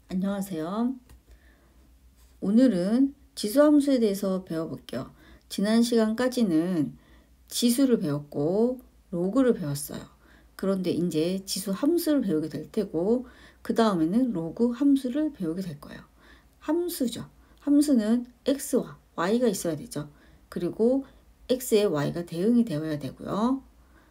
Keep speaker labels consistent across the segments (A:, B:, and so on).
A: 안녕하세요. 오늘은 지수함수에 대해서 배워볼게요. 지난 시간까지는 지수를 배웠고 로그를 배웠어요. 그런데 이제 지수함수를 배우게 될 테고 그 다음에는 로그 함수를 배우게 될 거예요. 함수죠. 함수는 x와 y가 있어야 되죠. 그리고 x에 y가 대응이 되어야 되고요.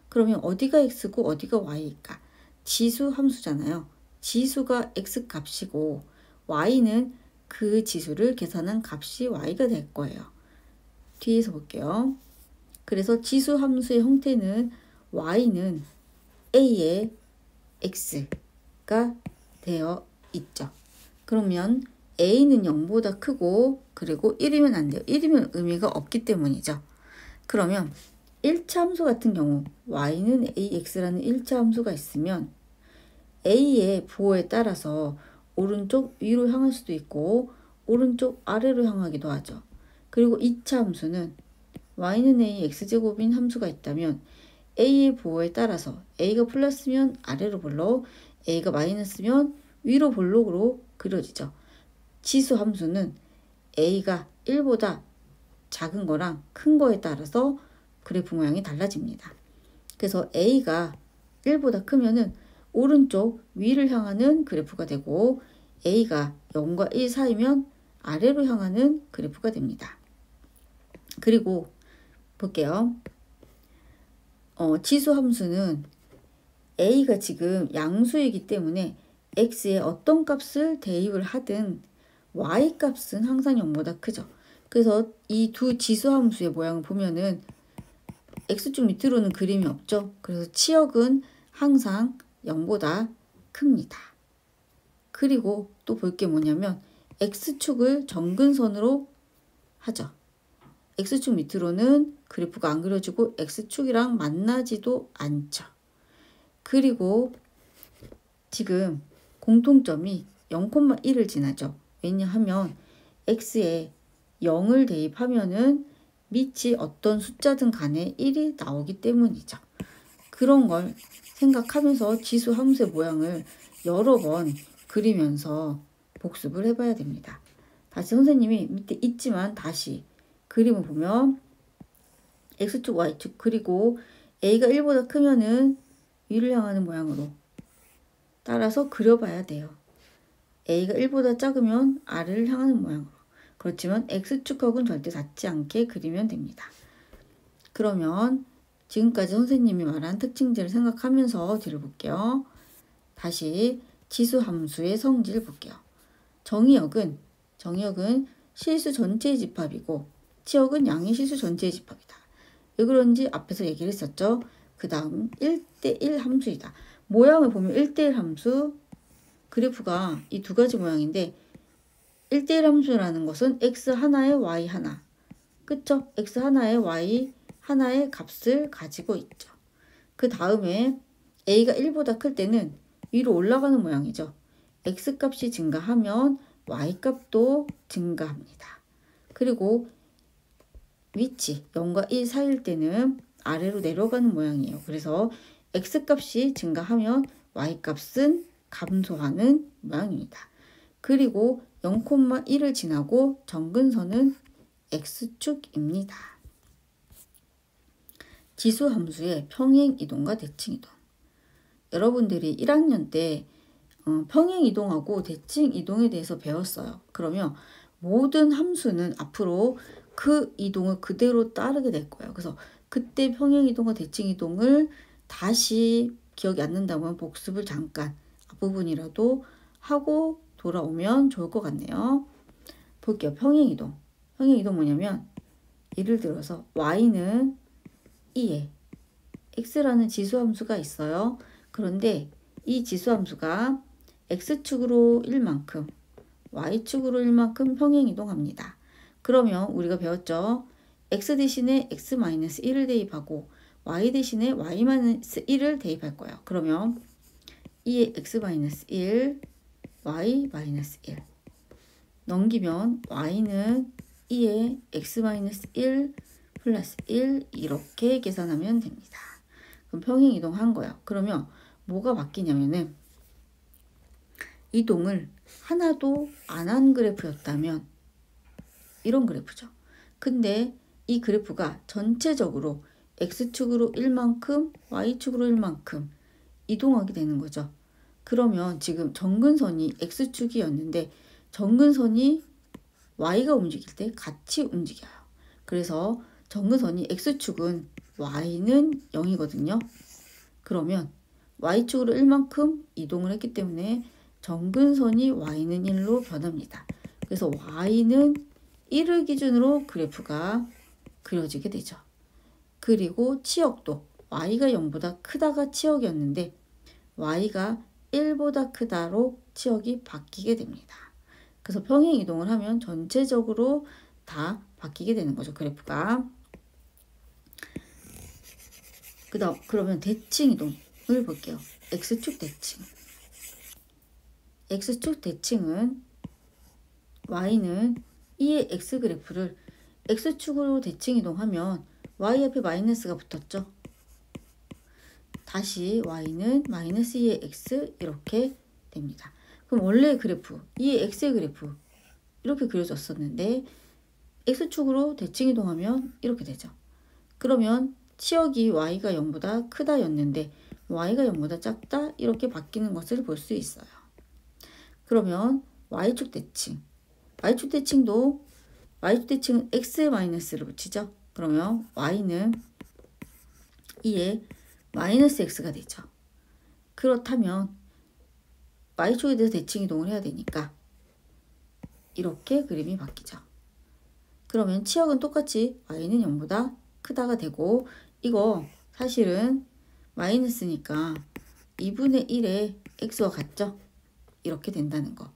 A: 그러면 어디가 x고 어디가 y일까? 지수 함수잖아요. 지수가 x 값이고 y는 그 지수를 계산한 값이 y가 될 거예요. 뒤에서 볼게요. 그래서 지수 함수의 형태는 y는 a의 x가 되어 있죠. 그러면 a는 0보다 크고 그리고 1이면 안 돼요. 1이면 의미가 없기 때문이죠. 그러면 1차 함수 같은 경우 y는 ax라는 1차 함수가 있으면 a의 부호에 따라서 오른쪽 위로 향할 수도 있고 오른쪽 아래로 향하기도 하죠. 그리고 2차 함수는 y는 a x제곱인 함수가 있다면 a의 부호에 따라서 a가 플러스면 아래로 볼록, a가 마이너스면 위로 볼록으로 그려지죠. 지수 함수는 a가 1보다 작은 거랑 큰 거에 따라서 그래프 모양이 달라집니다. 그래서 a가 1보다 크면은 오른쪽 위를 향하는 그래프가 되고 a가 0과 1 사이면 아래로 향하는 그래프가 됩니다. 그리고 볼게요. 지수 함수는 a가 지금 양수이기 때문에 x에 어떤 값을 대입을 하든 y 값은 항상 0보다 크죠. 그래서 이 두 지수 함수의 모양을 보면은 x축 밑으로는 그림이 없죠. 그래서 치역은 항상 0보다 큽니다. 그리고 또 볼 게 뭐냐면 x축을 정근선으로 하죠. x축 밑으로는 그래프가 안 그려지고 x축이랑 만나지도 않죠. 그리고 지금 공통점이 0,1을 지나죠. 왜냐하면 x에 0을 대입하면은 밑이 어떤 숫자든 간에 1이 나오기 때문이죠. 그런 걸 생각하면서 지수 함수의 모양을 여러 번 그리면서 복습을 해봐야 됩니다. 다시 선생님이 밑에 있지만 다시 그림을 보면 x축, y축 그리고 a가 1보다 크면은 위를 향하는 모양으로 따라서 그려봐야 돼요. a가 1보다 작으면 아래를 향하는 모양으로. 그렇지만 x축하고는 절대 닿지 않게 그리면 됩니다. 그러면 지금까지 선생님이 말한 특징들을 생각하면서 뒤를 볼게요. 다시 지수 함수의 성질 볼게요. 정의역은 실수 전체의 집합이고 치역은 양의 실수 전체의 집합이다. 왜 그런지 앞에서 얘기를 했었죠. 그 다음 1대1 함수이다. 모양을 보면 1대1 함수, 그래프가 이 두 가지 모양인데 1대1 함수라는 것은 x 하나에 y 하나, 그쵸? x 하나에 y 하나의 값을 가지고 있죠. 그 다음에 a가 1보다 클 때는 위로 올라가는 모양이죠. x값이 증가하면 y값도 증가합니다. 그리고 위치 0과 1 사이일 때는 아래로 내려가는 모양이에요. 그래서 x값이 증가하면 y값은 감소하는 모양입니다. 그리고 0,1을 지나고 정근선은 x축입니다. 지수 함수의 평행이동과 대칭이동. 여러분들이 1학년 때 평행이동하고 대칭이동에 대해서 배웠어요. 그러면 모든 함수는 앞으로 그 이동을 그대로 따르게 될 거예요. 그래서 그때 평행이동과 대칭이동을 다시 기억이 안 난다면 복습을 잠깐 앞부분이라도 하고 돌아오면 좋을 것 같네요. 볼게요. 평행이동. 평행이동 뭐냐면 예를 들어서 y는 2에 x라는 지수함수가 있어요. 그런데 이 지수함수가 x축으로 1만큼 y축으로 1만큼 평행이동합니다. 그러면 우리가 배웠죠. x 대신에 x-1을 대입하고 y 대신에 y-1을 대입할 거예요. 그러면 2의 x-1, y-1 넘기면 y는 2의 x-1 플러스 1 이렇게 계산하면 됩니다. 그럼 평행이동한 거예요. 그러면 뭐가 바뀌냐면은 이동을 하나도 안 한 그래프였다면 이런 그래프죠. 근데 이 그래프가 전체적으로 X축으로 1만큼, Y축으로 1만큼 이동하게 되는 거죠. 그러면 지금 정근선이 X축이었는데 정근선이 Y가 움직일 때 같이 움직여요. 그래서 정근선이 X축은 Y는 0이거든요. 그러면 Y축으로 1만큼 이동을 했기 때문에 정근선이 Y는 1로 변합니다. 그래서 Y는 1을 기준으로 그래프가 그려지게 되죠. 그리고 치역도 Y가 0보다 크다가 치역이었는데 Y가 1보다 크다로 치역이 바뀌게 됩니다. 그래서 평행 이동을 하면 전체적으로 다 바뀌게 되는 거죠. 그래프가. 그러면 대칭 이동을 볼게요. X축 대칭. X축 대칭은 Y는 이의 X 그래프를 X축으로 대칭 이동하면 Y 앞에 마이너스가 붙었죠. 다시 Y는 마이너스 2의 X 이렇게 됩니다. 그럼 원래의 그래프, 2의 X의 그래프 이렇게 그려졌었는데 X축으로 대칭 이동하면 이렇게 되죠. 그러면 치역이 Y가 0보다 크다 였는데 Y가 0보다 작다 이렇게 바뀌는 것을 볼 수 있어요. 그러면 Y축 대칭. Y축 대칭은 X에 마이너스를 붙이죠. 그러면 Y는 2에 마이너스 X가 되죠. 그렇다면 Y축에 대해서 대칭 이동을 해야 되니까 이렇게 그림이 바뀌죠. 그러면 치역은 똑같이 Y는 0보다 크다가 되고 이거 사실은 마이너스니까 2분의 1의 X와 같죠? 이렇게 된다는 거.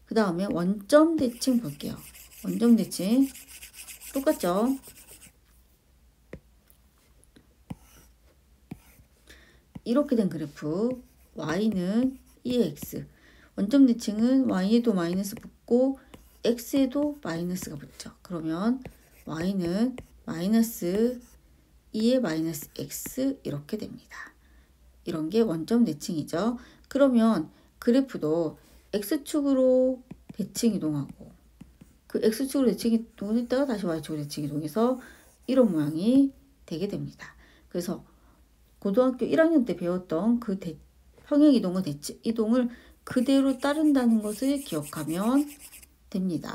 A: 그 다음에 원점 대칭 볼게요. 원점 대칭 똑같죠? 이렇게 된 그래프 Y는 2의 X 원점 대칭은 Y에도 마이너스 붙고 X에도 마이너스가 붙죠. 그러면 Y는 마이너스 2의 마이너스 X 이렇게 됩니다. 이런 게 원점 대칭이죠. 그러면 그래프도 X축으로 대칭 이동하고 그 X축으로 대칭 이동을 했다가 다시 Y축으로 대칭 이동해서 이런 모양이 되게 됩니다. 그래서 고등학교 1학년 때 배웠던 그 평행 이동과 대칭 이동을 그대로 따른다는 것을 기억하면 됩니다.